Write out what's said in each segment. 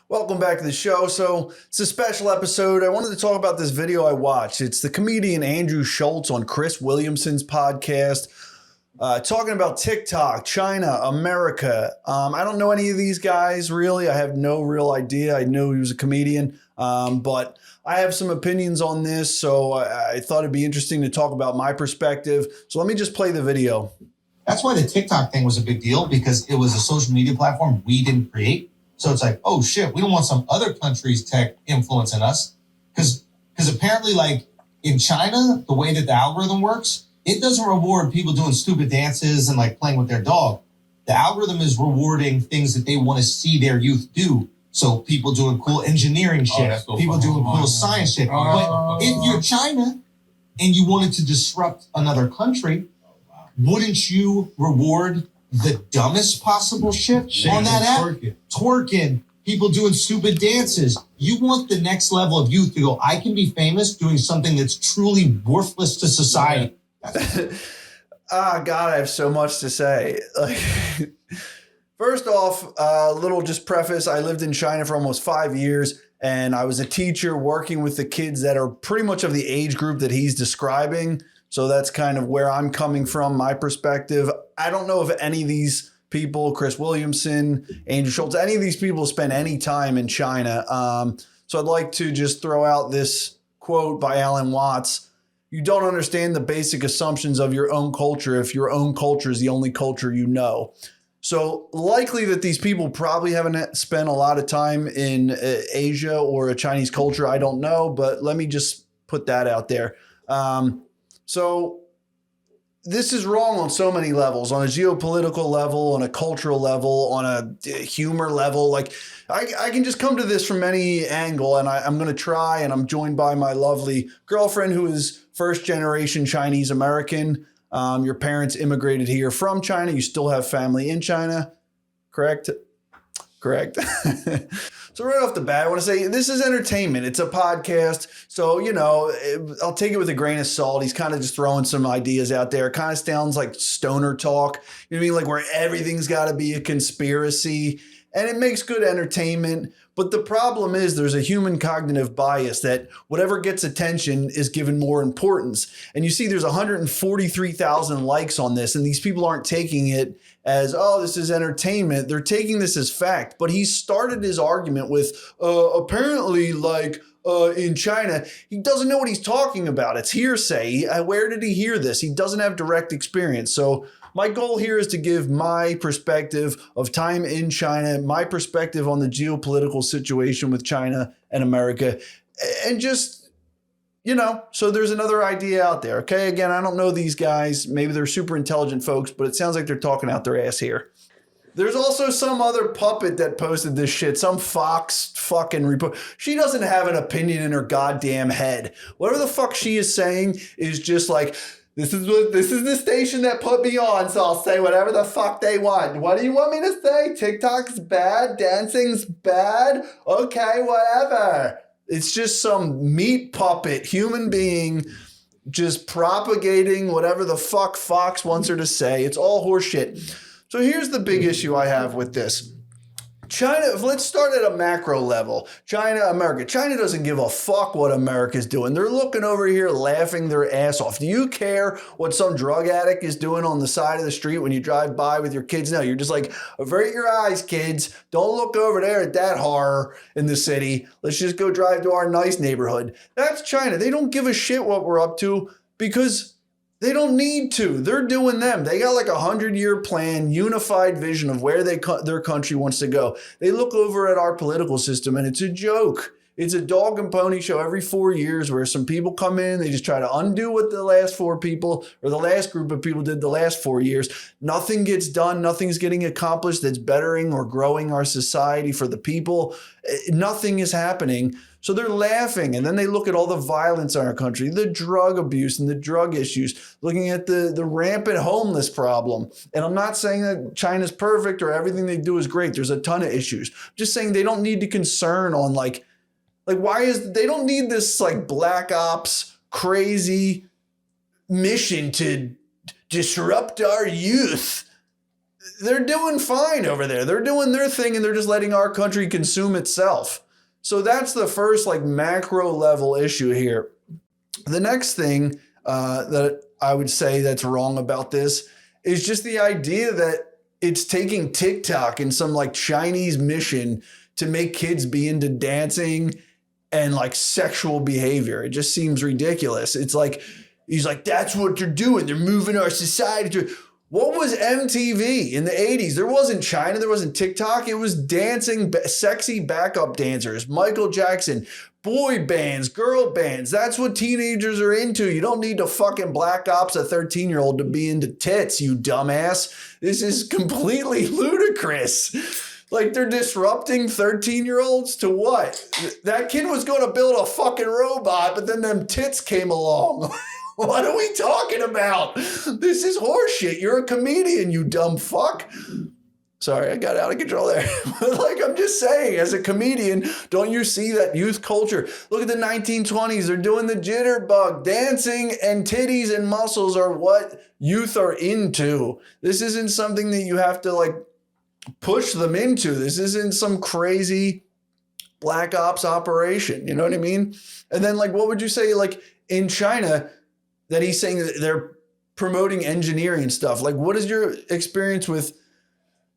Welcome back to the show. So it's a special episode. I wanted to talk about this video I watched. It's the comedian Andrew Shulz on Chris Williamson's podcast, talking about TikTok, China, America. I don't know any of these guys really. I have no real idea. I knew he was a comedian, but I have some opinions on this. So I thought it'd be interesting to talk about my perspective. So let me just play the video. That's why the TikTok thing was a big deal, because it was a social media platform we didn't create. So it's like, oh shit, we don't want some other country's tech influencing us. Because apparently, like in China, the way that the algorithm works, it doesn't reward people doing stupid dances and like playing with their dog. The algorithm is rewarding things that they want to see their youth do. So people doing cool engineering shit, people doing cool science shit. But if you're China and you wanted to disrupt another country, wouldn't you reward the dumbest possible shit on that app? Twerking, people doing stupid dances. You want the next level of youth to go, I can be famous doing something that's truly worthless to society. God, I have so much to say. First off, a little just preface. I lived in China for almost 5 years, and I was a teacher working with the kids that are pretty much of the age group that he's describing. So that's kind of where I'm coming from, my perspective. I don't know if any of these people, Chris Williamson, Andrew Shulz, any of these people spend any time in China. So I'd like to just throw out this quote by Alan Watts. You don't understand the basic assumptions of your own culture if your own culture is the only culture you know. So likely that these people probably haven't spent a lot of time in Asia or a Chinese culture. I don't know, but let me just put that out there. So this is wrong on so many levels, on a geopolitical level, on a cultural level, on a humor level. Like I can just come to this from any angle, and I'm going to try, and I'm joined by my lovely girlfriend who is first generation Chinese American. Your parents immigrated here from China. You still have family in China, correct? Correct. So right off the bat, I want to say this is entertainment. It's a podcast. So, you know, I'll take it with a grain of salt. He's kind of just throwing some ideas out there. It kind of sounds like stoner talk. You know what I mean? Like where everything's got to be a conspiracy. And it makes good entertainment. But the problem is there's a human cognitive bias that whatever gets attention is given more importance. And you see there's 143,000 likes on this, and these people aren't taking it as, oh, this is entertainment. They're taking this as fact. But he started his argument with apparently like in China, he doesn't know what he's talking about. It's hearsay. Where did he hear this? He doesn't have direct experience. So my goal here is to give my perspective of time in China, my perspective on the geopolitical situation with China and America, and just, you know, so there's another idea out there. Okay, again, I don't know these guys. Maybe they're super intelligent folks, but it sounds like they're talking out their ass here. There's also some other puppet that posted this shit, some Fox fucking report. She doesn't have an opinion in her goddamn head. Whatever the fuck she is saying is just like, this is the station that put me on, so I'll say whatever the fuck they want. What do you want me to say? TikTok's bad, dancing's bad? Okay, whatever. It's just some meat puppet human being just propagating whatever the fuck Fox wants her to say. It's all horseshit. So here's the big issue I have with this. China, let's start at a macro level. China, America. China doesn't give a fuck what America's doing. They're looking over here laughing their ass off. Do you care what some drug addict is doing on the side of the street when you drive by with your kids? No, you're just like, avert your eyes, kids. Don't look over there at that horror in the city. Let's just go drive to our nice neighborhood. That's China. They don't give a shit what we're up to because they don't need to. They're doing them. They got like a 100-year plan, unified vision of where their country wants to go. They look over at our political system and it's a joke. It's a dog and pony show every 4 years where some people come in, they just try to undo what the last four people or the last group of people did the last 4 years. Nothing gets done. Nothing's getting accomplished that's bettering or growing our society for the people. Nothing is happening. So they're laughing, and then they look at all the violence in our country, the drug abuse and the drug issues, looking at the rampant homeless problem. And I'm not saying that China's perfect or everything they do is great. There's a ton of issues. I'm just saying they don't need to concern on like they don't need this like black ops crazy mission to disrupt our youth. they're doing fine over there. They're doing their thing and they're just letting our country consume itself. So that's the first like macro level issue here. The next thing that I would say that's wrong about this is just the idea that it's taking TikTok and some like Chinese mission to make kids be into dancing and like sexual behavior. It just seems ridiculous. It's like, he's like, that's what they're doing. They're moving our society to. What was MTV in the 80s? There wasn't China. There wasn't TikTok. It was dancing, sexy backup dancers, Michael Jackson, boy bands, girl bands. That's what teenagers are into. You don't need to fucking black ops a 13-year-old to be into tits, you dumbass. This is completely ludicrous. Like they're disrupting 13-year-olds to what? That kid was going to build a fucking robot, but then them tits came along. What are we talking about? This is horseshit. You're a comedian, you dumb fuck. Sorry, I got out of control there. Like, I'm just saying, as a comedian, don't you see that youth culture? Look at the 1920s. They're doing the jitterbug. Dancing and titties and muscles are what youth are into. This isn't something that you have to, like, push them into. This isn't some crazy black ops operation. You know what I mean? And then, like, what would you say, like, in China, that he's saying that they're promoting engineering stuff? Like, what is your experience with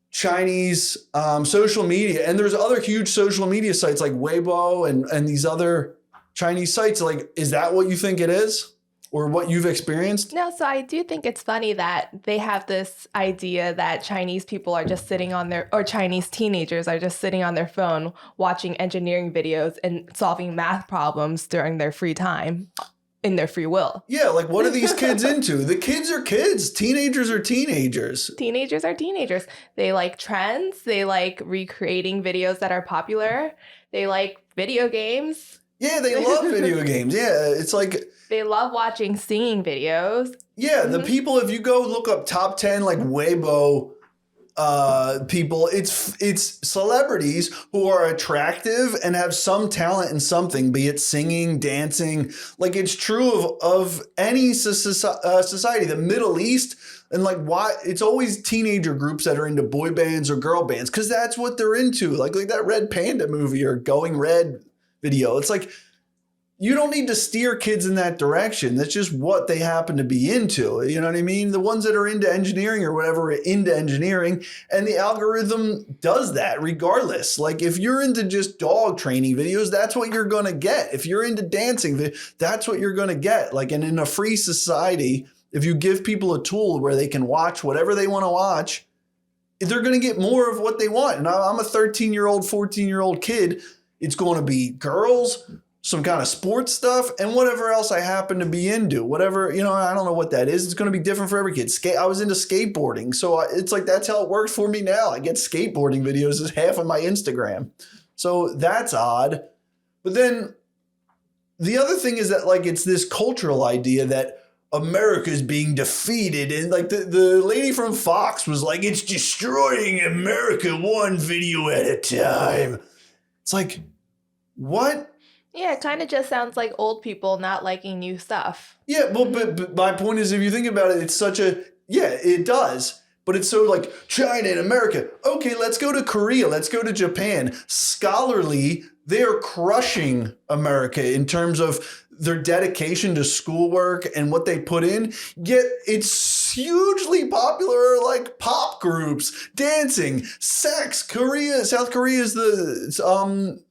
Chinese social media? And there's other huge social media sites like Weibo and these other Chinese sites. Like, is that what you think it is, or what you've experienced? No, so I do think it's funny that they have this idea that Chinese people are just sitting on or Chinese teenagers are just sitting on their phone watching engineering videos and solving math problems during their free time. In their free will. Yeah, like what are these kids into? The kids are kids. Teenagers are teenagers. Teenagers are teenagers. They like trends. They like recreating videos that are popular. They like video games. Yeah, they love video games. Yeah, it's like... They love watching singing videos. Yeah, the people, if you go look up top 10 like Weibo people, it's celebrities who are attractive and have some talent in something, be it singing, dancing. Like, it's true of any society. The Middle East, and like, why it's always teenager groups that are into boy bands or girl bands, because that's what they're into. Like that Red Panda movie or Going Red video. It's like, you don't need to steer kids in that direction. That's just what they happen to be into. You know what I mean? The ones that are into engineering or whatever are into engineering, and the algorithm does that regardless. Like, if you're into just dog training videos, that's what you're going to get. If you're into dancing, that's what you're going to get. Like, and in a free society, if you give people a tool where they can watch whatever they want to watch, they're going to get more of what they want. And I'm a 13-year-old, 14-year-old kid. It's going to be girls, some kind of sports stuff, and whatever else I happen to be into. Whatever, you know, I don't know what that is. It's going to be different for every kid. I was into skateboarding, so it's like that's how it works for me now. I get skateboarding videos as half of my Instagram. So that's odd. But then the other thing is that, like, it's this cultural idea that America is being defeated. And like the lady from Fox was like, it's destroying America one video at a time. It's like, what? Yeah, it kind of just sounds like old people not liking new stuff. Yeah, well, but my point is, if you think about it, it's such a, yeah, it does. But it's so like China and America. Okay, let's go to Korea. Let's go to Japan. Scholarly, they're crushing America in terms of their dedication to schoolwork and what they put in. Yet it's hugely popular, like pop groups, dancing, sex. South Korea is the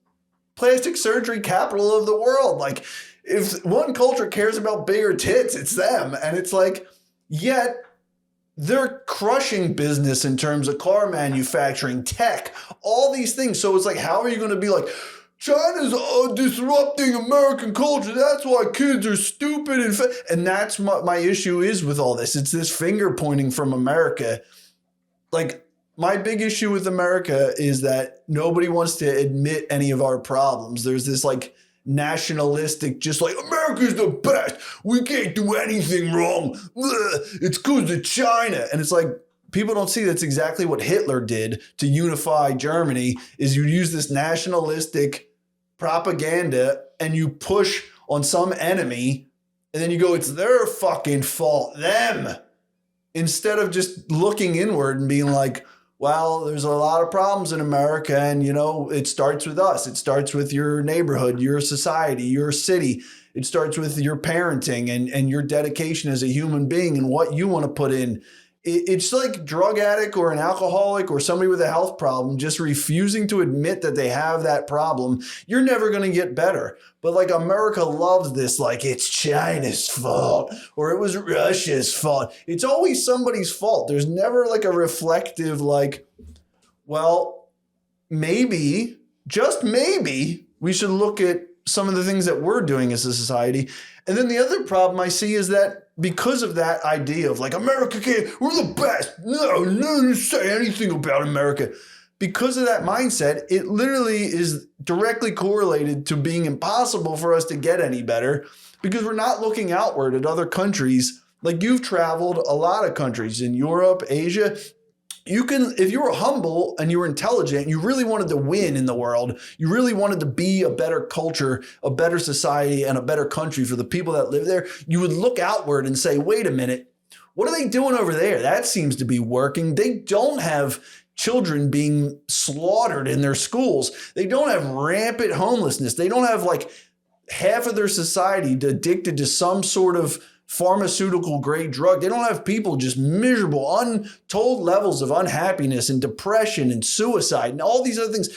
plastic surgery capital of the world. Like, if one culture cares about bigger tits, it's them. And it's like, yet they're crushing business in terms of car manufacturing, tech, all these things. So it's like, how are you going to be like, China's disrupting American culture, that's why kids are stupid. And that's what my issue is with all this. It's this finger pointing from America. Like, my big issue with America is that nobody wants to admit any of our problems. There's this like nationalistic, just like, America's the best. We can't do anything wrong. Ugh, it's because of China. And it's like, people don't see that's exactly what Hitler did to unify Germany, is you use this nationalistic propaganda and you push on some enemy and then you go, it's their fucking fault, them. instead of just looking inward and being like, well, there's a lot of problems in America, and it starts with us. It starts with your neighborhood, your society, your city. It starts with your parenting and your dedication as a human being and what you want to put in. It's like a drug addict or an alcoholic or somebody with a health problem just refusing to admit that they have that problem. You're never going to get better. But like America loves this, like it's China's fault or it was Russia's fault. It's always somebody's fault. There's never like a reflective like, well, maybe, just maybe we should look at some of the things that we're doing as a society. And then the other problem I see is that because of that idea of like, America can't, we're the best. No, say anything about America. Because of that mindset, it literally is directly correlated to being impossible for us to get any better because we're not looking outward at other countries. Like you've traveled a lot of countries in Europe, Asia. You can, if you were humble and you were intelligent, you really wanted to win in the world. You really wanted to be a better culture, a better society, and a better country for the people that live there. You would look outward and say, wait a minute, what are they doing over there? That seems to be working. They don't have children being slaughtered in their schools. They don't have rampant homelessness. They don't have like half of their society addicted to some sort of pharmaceutical grade drug. They don't have people just miserable, untold levels of unhappiness and depression and suicide and all these other things.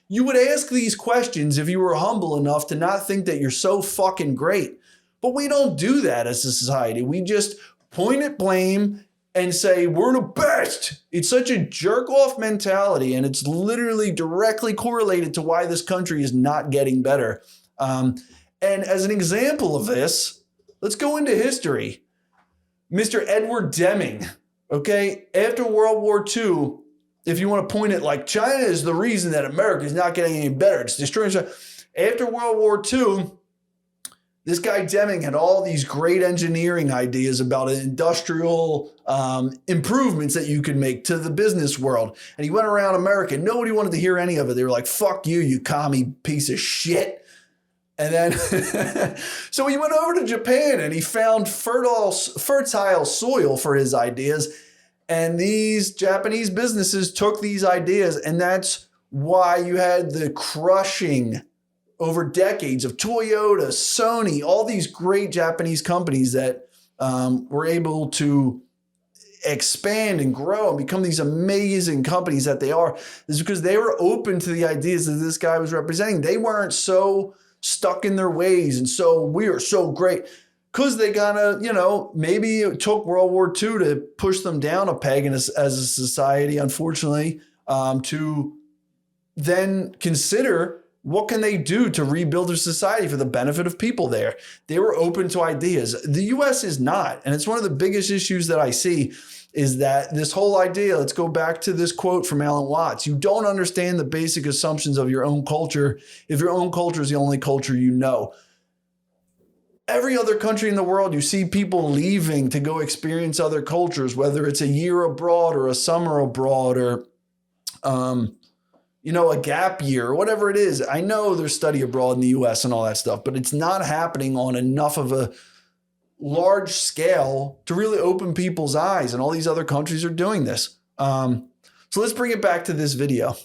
You would ask these questions if you were humble enough to not think that you're so fucking great. But we don't do that as a society. We just point at blame and say, we're the best. It's such a jerk off mentality. And it's literally directly correlated to why this country is not getting better. And as an example of this, let's go into history. Mr. Edward Deming, okay? After World War II, if you want to point it like China is the reason that America is not getting any better. It's destroying China. After World War II, this guy Deming had all these great engineering ideas about industrial improvements that you could make to the business world. And he went around America. Nobody wanted to hear any of it. They were like, fuck you, you commie piece of shit. And then, so he went over to Japan and he found fertile soil for his ideas. And these Japanese businesses took these ideas. And that's why you had the crushing over decades of Toyota, Sony, all these great Japanese companies that were able to expand and grow and become these amazing companies that they are. Is because they were open to the ideas that this guy was representing. They weren't so stuck in their ways and so we are so great because they kind of, maybe it took World War II to push them down a peg as a society, unfortunately, to then consider what can they do to rebuild their society for the benefit of people there. They were open to ideas. The U.S. is not. And it's one of the biggest issues that I see is that this whole idea, let's go back to this quote from Alan Watts, you don't understand the basic assumptions of your own culture if your own culture is the only culture you know. Every other country in the world, you see people leaving to go experience other cultures, whether it's a year abroad or a summer abroad or, a gap year or whatever it is. I know there's study abroad in the US and all that stuff, but it's not happening on enough of a large scale to really open people's eyes. And all these other countries are doing this. So let's bring it back to this video.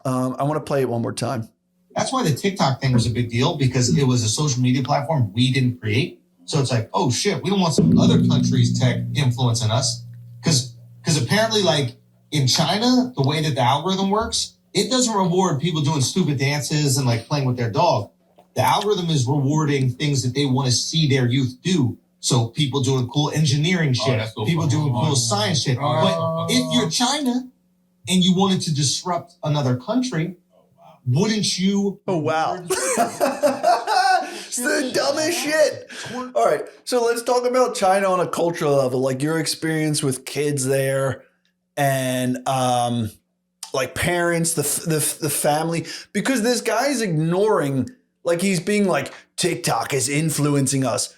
I want to play it one more time. That's why the TikTok thing was a big deal, because it was a social media platform we didn't create. So it's like, oh shit, we don't want some other countries' tech influencing us. Because apparently, like in China, the way that the algorithm works, it doesn't reward people doing stupid dances and like playing with their dog. The algorithm is rewarding things that they want to see their youth do. So people doing cool engineering shit, people doing cool science shit. But if you're China and you wanted to disrupt another country, wouldn't you? Oh, wow. It's the dumbest shit. All right. So let's talk about China on a cultural level, like your experience with kids there and like parents, the family, because this guy is ignoring, like he's being like, TikTok is influencing us.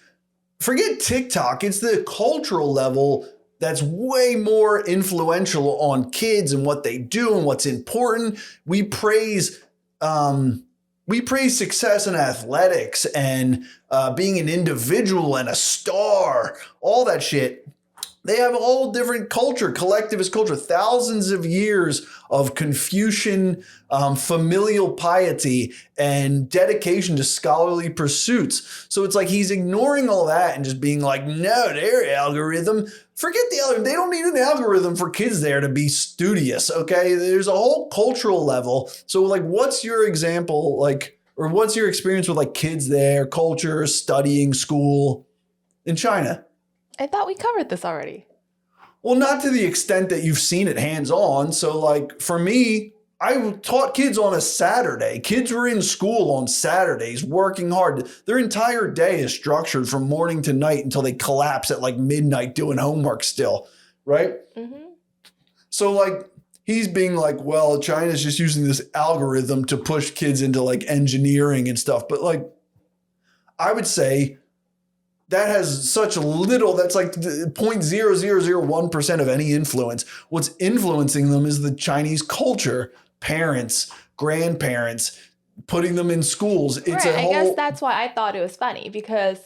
Forget TikTok. It's the cultural level that's way more influential on kids and what they do and what's important. We praise success in athletics and being an individual and a star, all that shit. They have a whole different culture, collectivist culture, thousands of years of Confucian familial piety and dedication to scholarly pursuits. So it's like he's ignoring all that and just being like, no, their algorithm, forget the algorithm. They don't need an algorithm for kids there to be studious, okay? There's a whole cultural level. So like, what's your example, like, or what's your experience with like kids there, culture, studying, school in China? I thought we covered this already. Well, not to the extent that you've seen it hands-on. So like for me, I taught kids on a Saturday. Kids were in school on Saturdays working hard. Their entire day is structured from morning to night until they collapse at like midnight doing homework still, right? Mm-hmm. So like he's being like, well, China's just using this algorithm to push kids into like engineering and stuff. But like I would say that has such little, that's like 0.0001% of any influence. What's influencing them is the Chinese culture, parents, grandparents, putting them in schools. It's right. I guess that's why I thought it was funny, because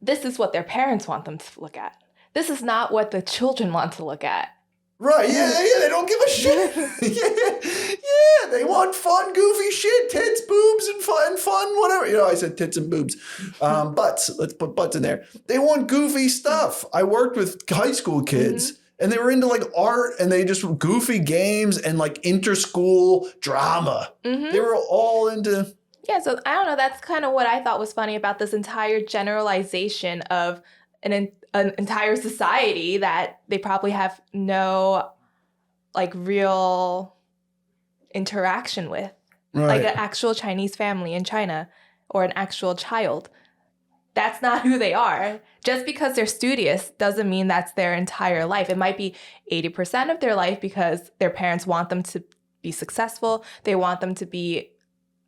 this is what their parents want them to look at. This is not what the children want to look at. Right, yeah, they don't give a shit. yeah, they want fun, goofy shit, tits, boobs, and fun, whatever. You know, I said tits and boobs. Butts, let's put butts in there. They want goofy stuff. I worked with high school kids, and they were into like art, and they just goofy games and like inter-school drama. They were all into... Yeah, so I don't know, that's kind of what I thought was funny about this entire generalization of an entire society that they probably have no like real interaction with, like an actual Chinese family in China or an actual child. That's not who they are. Just because they're studious doesn't mean that's their entire life. It might be 80% of their life because their parents want them to be successful. They want them to be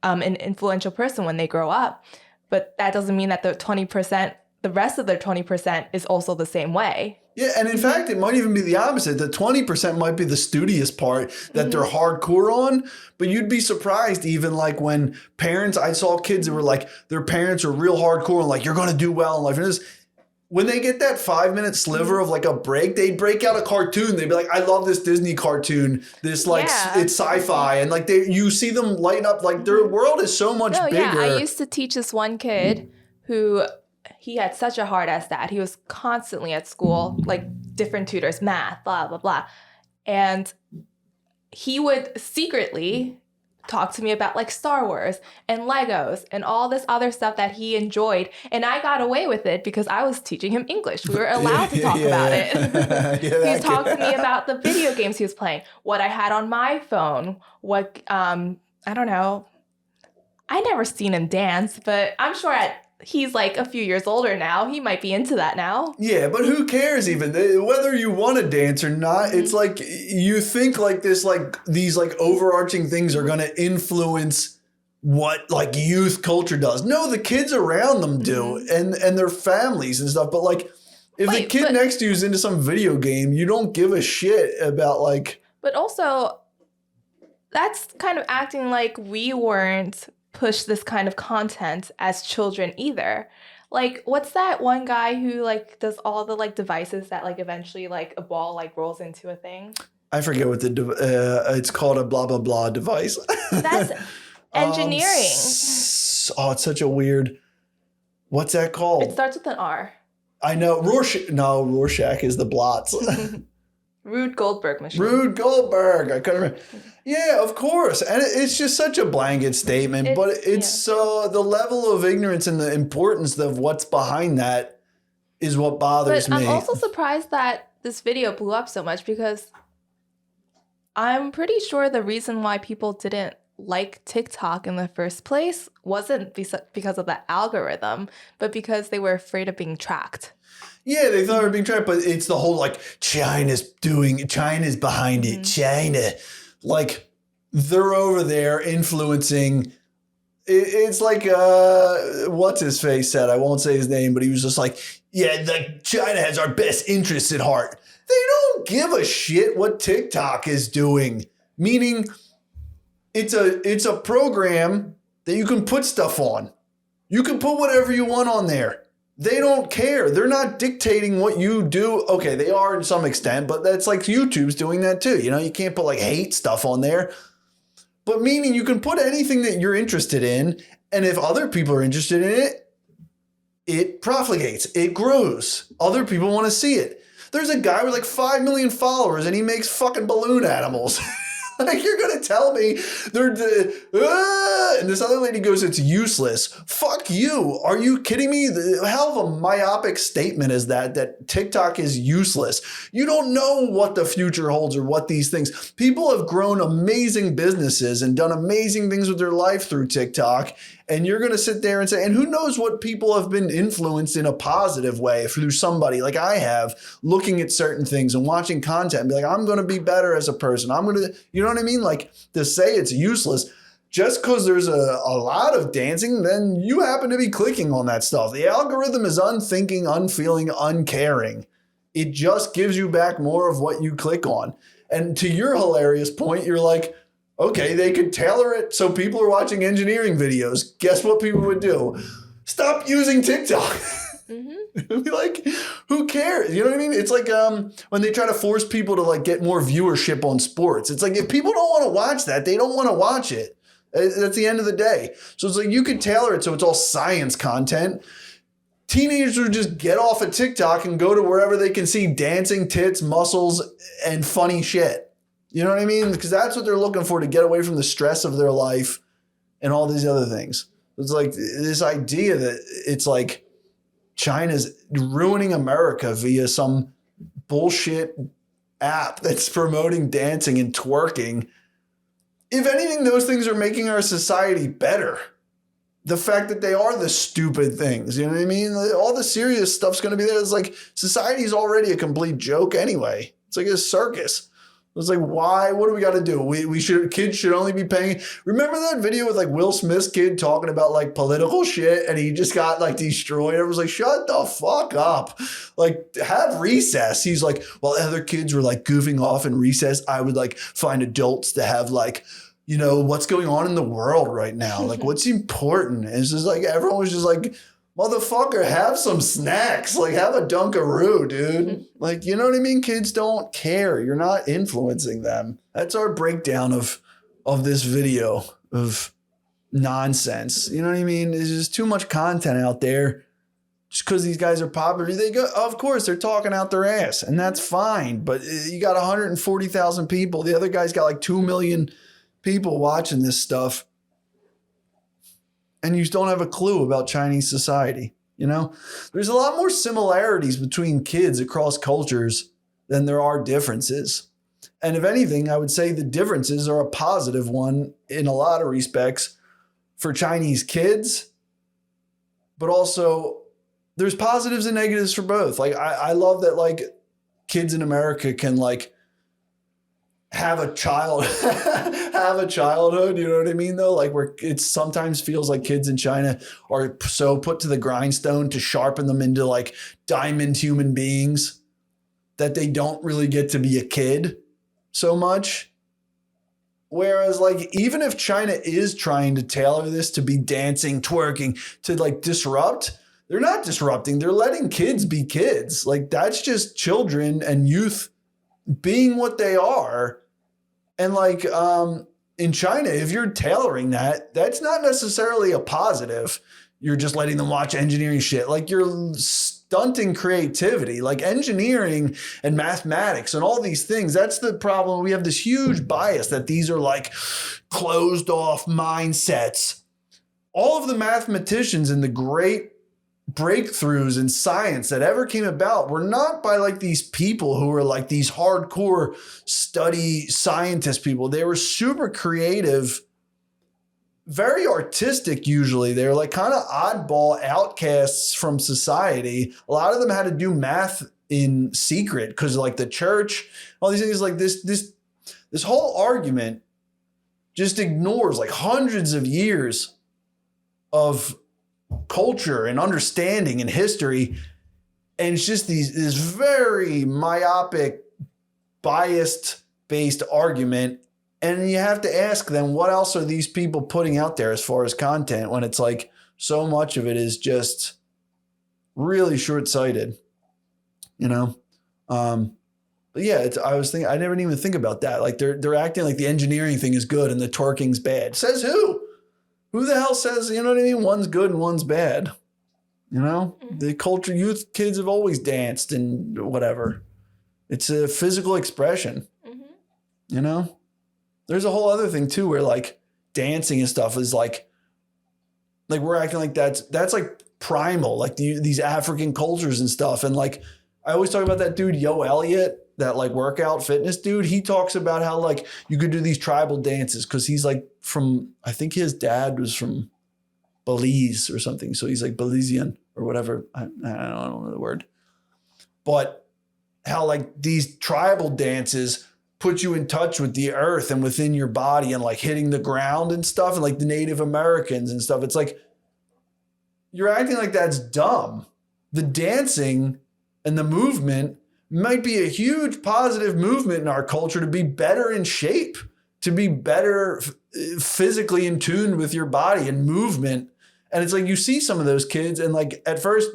an influential person when they grow up. But that doesn't mean that the rest of their 20% is also the same way. Yeah, and in fact, it might even be the opposite. The 20% might be the studious part that they're hardcore on, but you'd be surprised even like when parents, I saw kids that were like, their parents are real hardcore and like, you're going to do well in life. And this, when they get that 5-minute sliver of like a break, they'd break out a cartoon. They'd be like, I love this Disney cartoon. This like, it's sci-fi. And like you see them lighten up, like their world is so much bigger. Yeah, I used to teach this one kid who... He had such a hard-ass dad. He was constantly at school, like different tutors, math, blah, blah, blah. And he would secretly talk to me about like Star Wars and Legos and all this other stuff that he enjoyed. And I got away with it because I was teaching him English. We were allowed to talk about it. He talked to me about the video games he was playing, what I had on my phone, what, I don't know. I never seen him dance, but I'm sure he's like a few years older now. He might be into that now. Yeah, but who cares even? Whether you want to dance or not, it's like you think like this, like these like overarching things are going to influence what like youth culture does. No, the kids around them do and their families and stuff. But like if the kid next to you is into some video game, you don't give a shit about like... But also, that's kind of acting like we weren't push this kind of content as children either. Like, what's that one guy who like does all the like devices that like eventually like a ball like rolls into a thing? I forget what it's called, a blah blah blah device. That's engineering. It's such a weird. What's that called? It starts with an R. I know Rorschach is the blots. Rube Goldberg machine. Rube Goldberg. I couldn't remember. Yeah, of course. And it's just such a blanket statement, but it's the level of ignorance and the importance of what's behind that is what bothers me. I'm also surprised that this video blew up so much because I'm pretty sure the reason why people didn't like TikTok in the first place wasn't because of the algorithm, but because they were afraid of being tracked. Yeah, they thought they were being tracked, but it's the whole like China's behind it. China, like they're over there influencing. It's like what's his face said. I won't say his name, but he was just like, yeah, like China has our best interests at heart. They don't give a shit what TikTok is doing. Meaning, it's a program that you can put stuff on. You can put whatever you want on there. They don't care. They're not dictating what you do. Okay, they are in some extent, but that's like YouTube's doing that too. You know, you can't put like hate stuff on there. But meaning you can put anything that you're interested in, and if other people are interested in it, it propagates, it grows. Other people want to see it. There's a guy with like 5 million followers and he makes fucking balloon animals. Like, you're going to tell me and this other lady goes, it's useless. Fuck you. Are you kidding me? The hell of a myopic statement is that TikTok is useless. You don't know what the future holds or what these things. People have grown amazing businesses and done amazing things with their life through TikTok. And you're going to sit there and say, and who knows what people have been influenced in a positive way through somebody like I have, looking at certain things and watching content and be like, I'm going to be better as a person. I'm going to, you know what I mean? Like, to say it's useless, just because there's a lot of dancing, then you happen to be clicking on that stuff. The algorithm is unthinking, unfeeling, uncaring. It just gives you back more of what you click on. And to your hilarious point, you're like, okay, they could tailor it so people are watching engineering videos. Guess what people would do? Stop using TikTok. Mm-hmm. Be like, who cares? You know what I mean? It's like when they try to force people to like get more viewership on sports. It's like, if people don't want to watch that, they don't want to watch it. That's the end of the day. So it's like, you could tailor it so it's all science content. Teenagers would just get off of TikTok and go to wherever they can see dancing, tits, muscles, and funny shit. You know what I mean? Because that's what they're looking for, to get away from the stress of their life and all these other things. It's like this idea that it's like China's ruining America via some bullshit app that's promoting dancing and twerking. If anything, those things are making our society better. The fact that they are the stupid things, you know what I mean? All the serious stuff's going to be there. It's like society's already a complete joke anyway. It's like a circus. It's like, why? What do we got to do? Kids should only be paying. Remember that video with like Will Smith's kid talking about like political shit and he just got like destroyed? I was like, shut the fuck up. Like, have recess. He's like, while other kids were like goofing off in recess, I would like find adults to have like, you know, what's going on in the world right now? Like, what's important? And it's just like, everyone was just like, motherfucker, have some snacks. Like, have a Dunkaroo, dude. Like, you know what I mean? Kids don't care. You're not influencing them. That's our breakdown of this video of nonsense. You know what I mean? There's just too much content out there. Just because these guys are popular, they go, of course, they're talking out their ass. And that's fine. But you got 140,000 people. The other guy's got like 2 million people watching this stuff. And you don't have a clue about Chinese society, you know? There's a lot more similarities between kids across cultures than there are differences. And if anything, I would say the differences are a positive one in a lot of respects for Chinese kids, but also there's positives and negatives for both. Like, I love that, like, kids in America can, like, have a childhood, you know what I mean, though? Like, where it sometimes feels like kids in China are so put to the grindstone to sharpen them into like diamond human beings that they don't really get to be a kid so much. Whereas, like, even if China is trying to tailor this to be dancing, twerking, to like disrupt, they're not disrupting. They're letting kids be kids. Like, that's just children and youth being what they are. And like in China, if you're tailoring that, that's not necessarily a positive. You're just letting them watch engineering shit. Like, you're stunting creativity. Like, engineering and mathematics and all these things, that's the problem. We have this huge bias that these are like closed off mindsets. All of the mathematicians and the great breakthroughs in science that ever came about were not by like these people who were like these hardcore study scientist people. They were super creative, very artistic usually. They were like kind of oddball outcasts from society. A lot of them had to do math in secret because like the church, all these things. Like this whole argument just ignores like hundreds of years of culture and understanding and history, and it's just this very myopic, biased based argument. And you have to ask them, what else are these people putting out there as far as content, when it's like so much of it is just really short-sighted, you know? But yeah, I was thinking, I never even think about that. Like they're acting like the engineering thing is good and the twerking's bad. Says who? Who the hell says, you know what I mean? One's good and one's bad. You know, the culture, youth kids have always danced and whatever. It's a physical expression, you know? There's a whole other thing too, where like dancing and stuff is like we're acting like that's like primal, like these African cultures and stuff. And like, I always talk about that dude, 𝐂𝐿𝐄𝐃, that like workout fitness dude. He talks about how like you could do these tribal dances because he's like from, I think his dad was from Belize or something. So he's like Belizean or whatever. I don't know the word. But how like these tribal dances put you in touch with the earth and within your body and like hitting the ground and stuff, and like the Native Americans and stuff. It's like, you're acting like that's dumb. The dancing and the movement might be a huge positive movement in our culture to be better in shape, to be better physically in tune with your body and movement. And it's like, you see some of those kids and like at first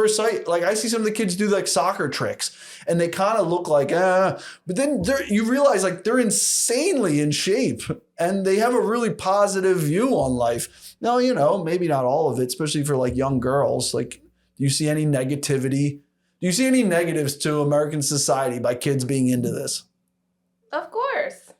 sight, like I see some of the kids do like soccer tricks and they kind of look like, but then you realize like they're insanely in shape and they have a really positive view on life. Now, you know, maybe not all of it, especially for like young girls. Like, do you see any negativity? Do you see any negatives to American society by kids being into this? Of course.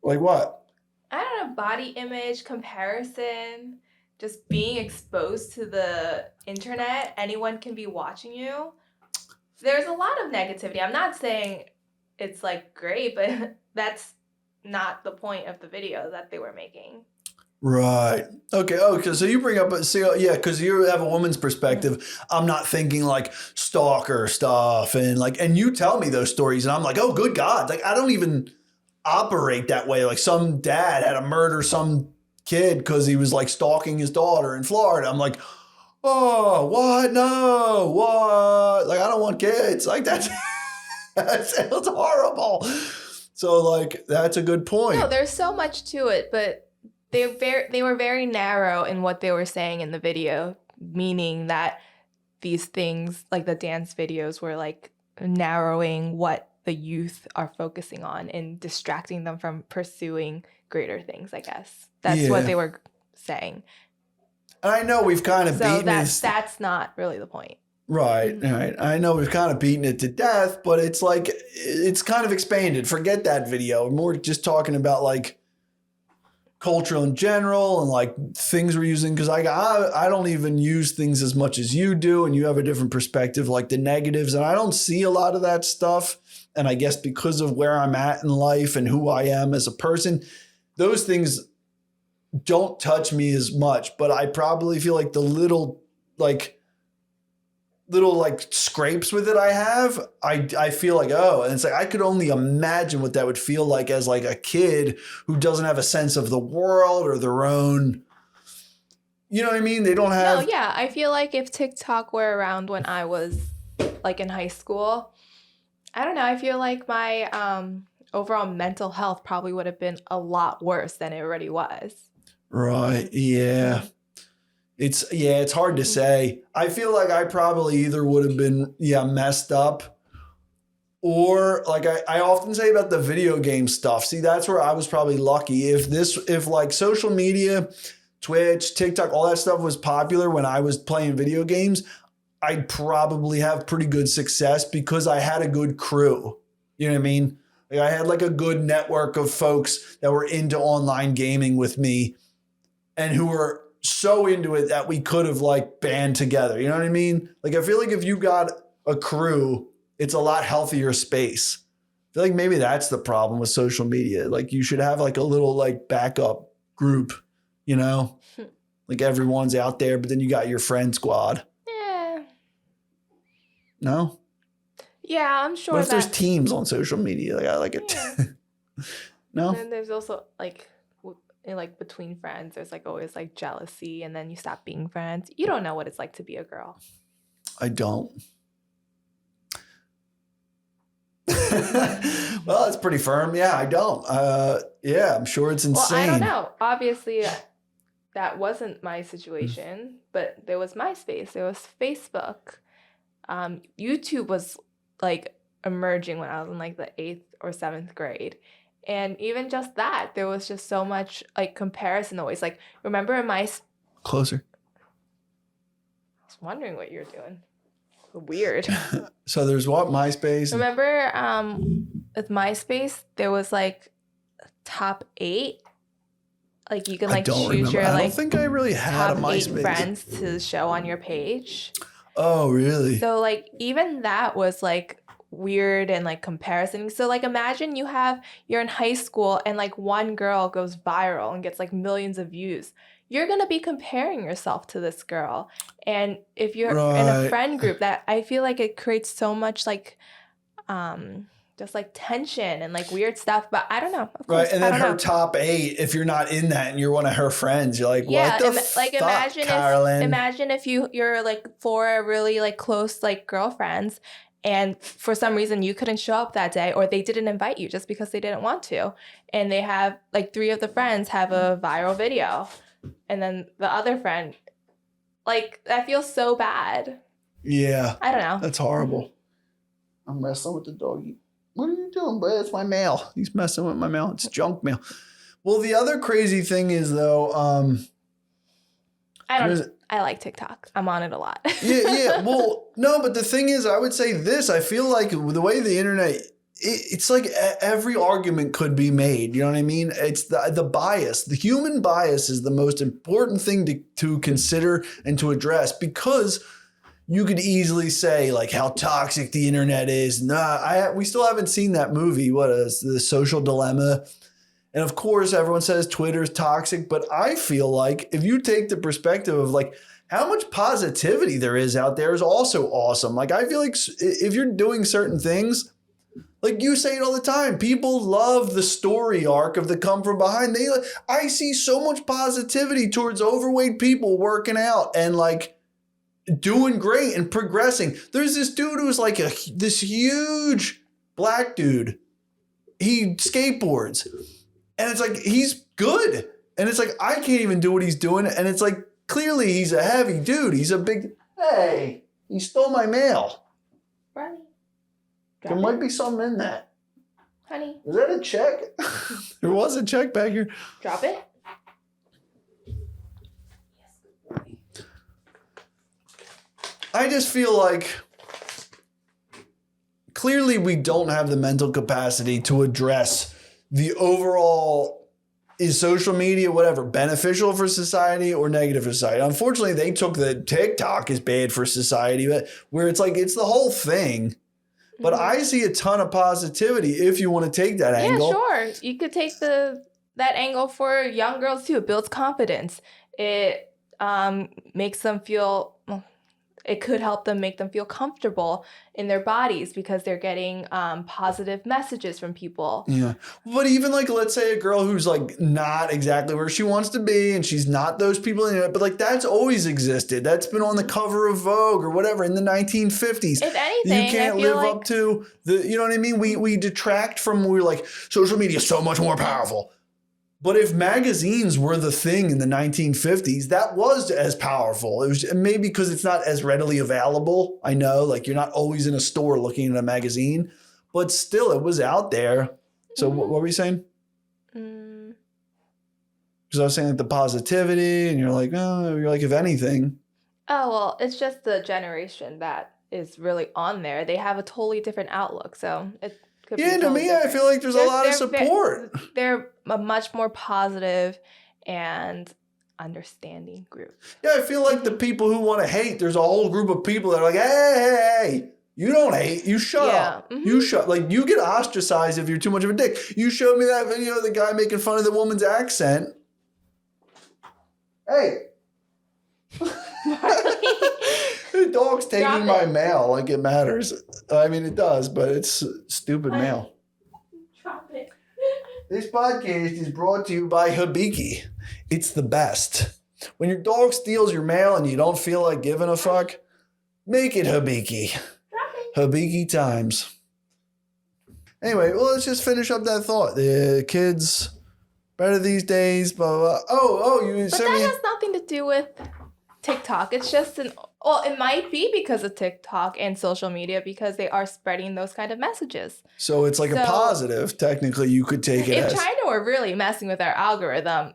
Like what? I don't know, body image, comparison, just being exposed to the internet. Anyone can be watching you. There's a lot of negativity. I'm not saying it's like great, but that's not the point of the video that they were making. Right. Okay. So you bring up, yeah, because you have a woman's perspective. I'm not thinking like stalker stuff and you tell me those stories and I'm like, oh, good God. Like, I don't even operate that way. Like some dad had to murder some kid because he was like stalking his daughter in Florida. I'm like, oh, what? No, what? Like, I don't want kids. Like that sounds horrible. So like, that's a good point. No, there's so much to it, but they were very narrow in what they were saying in the video, meaning that these things, like the dance videos, were like narrowing what the youth are focusing on and distracting them from pursuing greater things, I guess. That's what they were saying. I know we've kind of beaten it. That's not really the point. Right. I know we've kind of beaten it to death, but it's like, it's kind of expanded. Forget that video. We're more just talking about like culture in general and like things we're using, because I don't even use things as much as you do, and you have a different perspective, like the negatives, and I don't see a lot of that stuff. And I guess because of where I'm at in life and who I am as a person, those things don't touch me as much. But I probably feel like the little scrapes with it I have, I feel like, oh, and it's like, I could only imagine what that would feel like as like a kid who doesn't have a sense of the world or their own, you know what I mean? They don't have. No, yeah. I feel like if TikTok were around when I was like in high school, I don't know. I feel like my overall mental health probably would have been a lot worse than it already was. Right. Yeah. It's hard to say. I feel like I probably either would have been, messed up, or like I often say about the video game stuff. See, that's where I was probably lucky. If like social media, Twitch, TikTok, all that stuff was popular when I was playing video games, I'd probably have pretty good success because I had a good crew. You know what I mean? Like I had like a good network of folks that were into online gaming with me and who were so into it that we could have like band together. You know what I mean? Like, I feel like if you got a crew, it's a lot healthier space. I feel like maybe that's the problem with social media. Like you should have like a little like backup group, you know, like everyone's out there, but then you got your friend squad. Yeah. No? Yeah, I'm sure. What if there's teams on social media? Like I like it. Yeah. No? And then there's also like between friends, there's like always like jealousy, and then you stop being friends. You don't know what it's like to be a girl. I don't. Well, it's pretty firm. Yeah, I don't. I'm sure it's insane. Well, I don't know. Obviously, that wasn't my situation, but there was MySpace, there was Facebook. YouTube was like emerging when I was in like the 8th or 7th grade. And even just that, there was just so much like comparison always. Like, remember in Closer. I was wondering what you're doing. Weird. So there's what? MySpace? Remember with MySpace, there was like top 8. Like you can like choose your I like don't think I really had a top 8 MySpace. friends to show on your page. Oh, really? So like even that was like weird and like comparison. So like imagine you're in high school and like one girl goes viral and gets like millions of views. You're going to be comparing yourself to this girl. And if you're in a friend group, that I feel like it creates so much like just like tension and like weird stuff, but I don't know. Of course, right, and then her top 8, if you're not in that and you're one of her friends, you're like, what the fuck, Carolyn? Imagine if you're like 4 really like close like girlfriends, and for some reason you couldn't show up that day, or they didn't invite you just because they didn't want to, and they have like 3 of the friends have a viral video, and then the other friend, like that feels so bad. Yeah, I don't know. That's horrible. I'm wrestling with the doggy. What are you doing, bud? It's my mail. He's messing with my mail. It's junk mail. Well, the other crazy thing is, though, I like TikTok. I'm on it a lot. yeah. Well, no, but the thing is, I would say this. I feel like the way the internet, it's like every argument could be made. You know what I mean? It's the bias. The human bias is the most important thing to consider and to address, because you could easily say like how toxic the internet is. We still haven't seen that movie. What is The Social Dilemma? And of course, everyone says Twitter is toxic, but I feel like if you take the perspective of like how much positivity there is out there is also awesome. Like I feel like if you're doing certain things, like you say it all the time, people love the story arc of the come from behind. I see so much positivity towards overweight people working out and like doing great and progressing. There's this dude who's like this huge black dude. He skateboards. And it's like, he's good. And it's like, I can't even do what he's doing. And it's like, clearly he's a heavy dude. He's a big, hey, he stole my mail. Ronnie. There might be something in that. Honey. Is that a check? There was a check back here. Drop it. I just feel like clearly we don't have the mental capacity to address the overall, is social media, whatever, beneficial for society or negative for society. Unfortunately, they took the TikTok is bad for society, but where it's like, it's the whole thing. But I see a ton of positivity if you want to take that angle. Yeah, sure. You could take that angle for young girls too. It builds confidence. It makes them feel... It could help them make them feel comfortable in their bodies because they're getting positive messages from people. Yeah. But even like, let's say a girl who's like not exactly where she wants to be and she's not those people in it, but like that's always existed. That's been on the cover of Vogue or whatever in the 1950s. If anything, you can't live up to the, you know what I mean? We detract from, we're like, social media is so much more powerful. But if magazines were the thing in the 1950s, that was as powerful. It was maybe because it's not as readily available. I know, like you're not always in a store looking at a magazine, but still it was out there. So what were you saying? Because I was saying like the positivity and you're like, oh, you're like, if anything. Oh, well, it's just the generation that is really on there. They have a totally different outlook. So it could be to me, different. I feel like there's a lot of support. They're a much more positive and understanding group. Yeah, I feel like the people who want to hate, there's a whole group of people that are like, hey, you don't hate, you shut up. Mm-hmm. You shut, like you get ostracized if you're too much of a dick. You showed me that video of the guy making fun of the woman's accent. Hey. The dog's taking my mail like it matters. I mean, it does, but it's stupid mail. Drop it. This podcast is brought to you by 𝐂𝐍𝐄𝐃. It's the best. When your dog steals your mail and you don't feel like giving a fuck, make it 𝐂𝐍𝐶𝐃. 𝐂𝐶𝐍𝐃 times. Anyway, well, let's just finish up that thought. The kids Better these days, blah, blah, blah. Oh, you But sent that me. has nothing to do with TikTok. It's just well, it might be because of TikTok and social media because they are spreading those kind of messages. So it's like a positive. Technically, you could take it If as. China were really messing with our algorithm,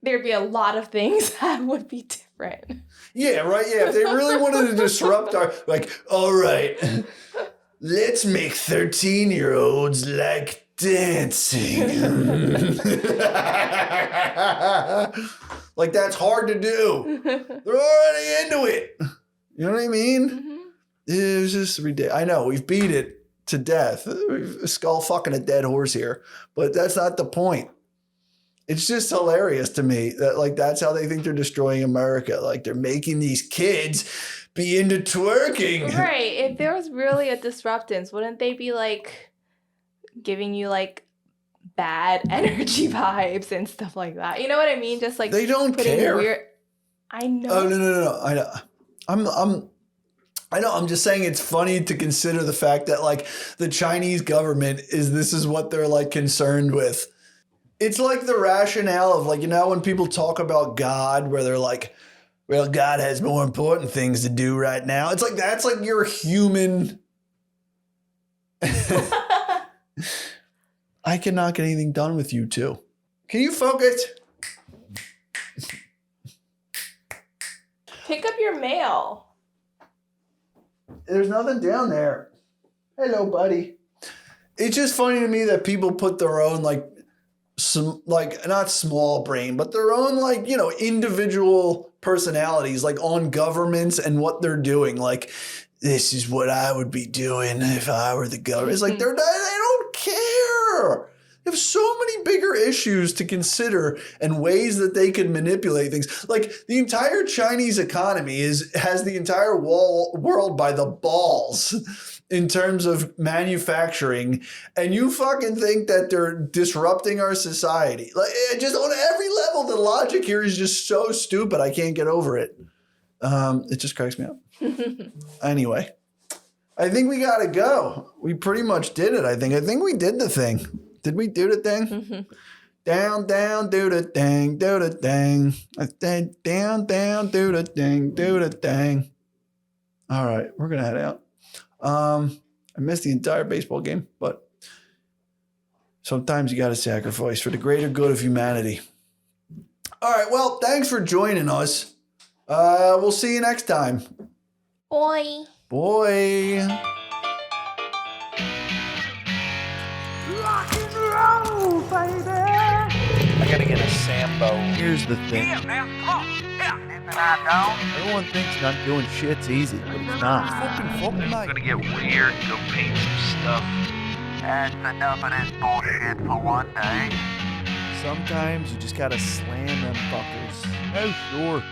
there'd be a lot of things that would be different. Yeah, right. Yeah, if they really wanted to disrupt our, like, all right, let's make 13-year-olds like dancing. Like, that's hard to do. They're already into it. You know what I mean? Mm-hmm. It was just ridiculous. I know, we've beat it to death. We've skull fucking a dead horse here, but that's not the point. It's just hilarious to me that, like, that's how they think they're destroying America. Like, they're making these kids be into twerking. Right. If there was really a disruptance, wouldn't they be like giving you like bad energy vibes and stuff like that? You know what I mean? Just like They don't care. I know. Oh, no. I know. I know. I'm just saying it's funny to consider the fact that, like, the Chinese government this is what they're, like, concerned with. It's like the rationale of, like, you know, when people talk about God, where they're like, well, God has more important things to do right now. It's like, that's like your human. I cannot get anything done with you two. Can you focus? Pick up your mail. There's nothing down there. Hello, buddy. It's just funny to me that people put their own, like, not small brain, but their own, like, you know, individual personalities, like, on governments and what they're doing. Like, this is what I would be doing if I were the government. It's like, they don't care. They have so many bigger issues to consider and ways that they can manipulate things. Like, the entire Chinese economy has the entire world by the balls in terms of manufacturing, and you fucking think that they're disrupting our society. Like, just on every level, the logic here is just so stupid. I can't get over it. It just cracks me up. Anyway, I think we gotta go. We pretty much did it, I think. I think we did the thing. Did we do the thing? Down, do the thing, do the thing. Down, do the thing, do the thing. All right, we're gonna head out. I missed the entire baseball game, but sometimes you got to sacrifice for the greater good of humanity. All right, well, thanks for joining us. We'll see you next time. Boy. Boy. Rock and roll, baby. I gotta get a Sambo. Here's the thing. Yeah, man, come on. Yeah. Everyone thinks not doing shit's easy, but it's not. Fucking I'm gonna get weird and go paint some stuff. That's enough of this bullshit for one day. Sometimes you just gotta slam them fuckers. Oh, sure.